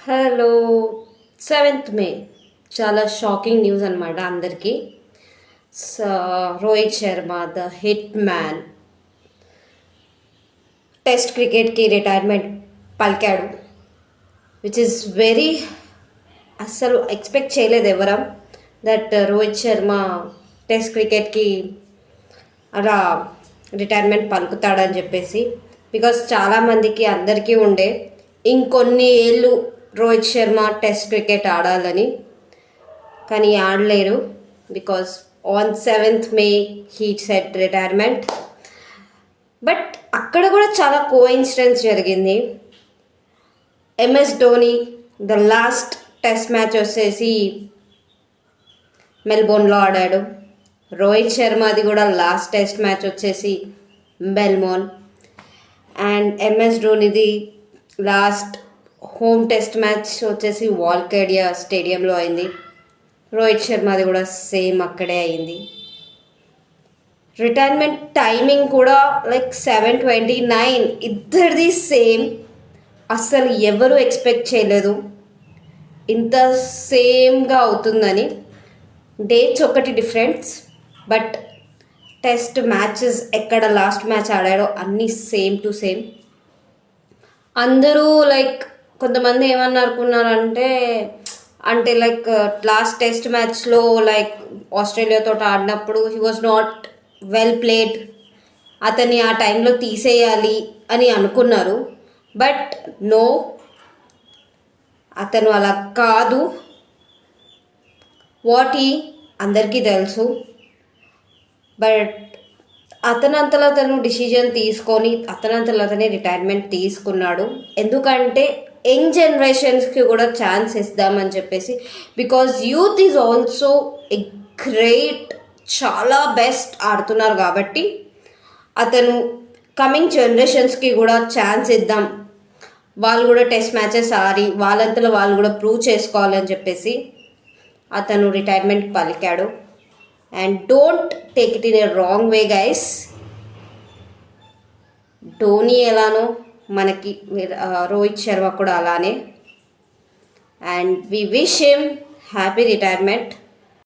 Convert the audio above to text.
Hello 7th మే చాలా shocking news అనమాట అందరికీ. Rohit Sharma the hit man test క్రికెట్కి రిటైర్మెంట్ పలికాడు, విచ్ ఇస్ వెరీ, అస్సలు ఎక్స్పెక్ట్ చేయలేదు ఎవరం దట్ రోహిత్ శర్మ టెస్ట్ క్రికెట్కి అలా రిటైర్మెంట్ పలుకుతాడని చెప్పేసి. బికాస్ చాలామందికి అందరికీ ఉండే ఇంకొన్ని ఏళ్ళు రోహిత్ శర్మ టెస్ట్ క్రికెట్ ఆడాలని, కానీ ఆడలేరు. Because on 7th May he set retirement. But అక్కడ కూడా చాలా కోఇన్సిడెన్స్ జరిగింది. MS Dhoni the last test match వచ్చేసి మెల్బోర్న్లో ఆడాడు. రోహిత్ శర్మది కూడా లాస్ట్ టెస్ట్ మ్యాచ్ వచ్చేసి మెల్బోర్న్. అండ్ ఎంఎస్ ధోనిది లాస్ట్ హోమ్ టెస్ట్ మ్యాచ్ వచ్చేసి వాల్కేడియా స్టేడియంలో అయింది. రోహిత్ శర్మది కూడా సేమ్ అక్కడే అయింది. రిటైర్మెంట్ టైమింగ్ కూడా లైక్ 7:29, ఇద్దరిది సేమ్. అస్సలు ఎవరు ఎక్స్పెక్ట్ చేయలేదు ఇంత సేమ్గా అవుతుందని. డేట్స్ ఒకటి డిఫరెన్స్, బట్ టెస్ట్ మ్యాచెస్ ఎక్కడ లాస్ట్ మ్యాచ్ ఆడాడో అన్నీ సేమ్ టు సేమ్. అందరూ లైక్ కొంతమంది ఏమన్నా అనుకున్నారంటే లైక్ లాస్ట్ టెస్ట్ మ్యాచ్లో లైక్ ఆస్ట్రేలియాతో ఆడినప్పుడు he was not well played, అతన్ని ఆ టైంలో తీసేయాలి అని అనుకున్నారు. బట్ నో, అతను అలా కాదు. వాట్ అందరికీ తెలుసు. బట్ అతనంతలో అతను డిసిజన్ తీసుకొని అతనంతలో అతనే రిటైర్మెంట్ తీసుకున్నాడు. ఎందుకంటే యంగ్ జనరేషన్స్కి కూడా ఛాన్స్ ఇద్దామని చెప్పేసి. Because youth is also a great, చాలా బెస్ట్ ఆడుతున్నారు కాబట్టి అతను కమింగ్ జనరేషన్స్కి కూడా ఛాన్స్ ఇద్దాం, వాళ్ళు కూడా టెస్ట్ మ్యాచెస్ ఆడి వాళ్ళంతలో వాళ్ళు కూడా ప్రూవ్ చేసుకోవాలని చెప్పేసి అతను రిటైర్మెంట్ పలికాడు. And don't take it in a wrong way guys. Dhoni ఎలానో మనకి రోహిత్ శర్మ కూడా అలానే. And we wish him happy retirement.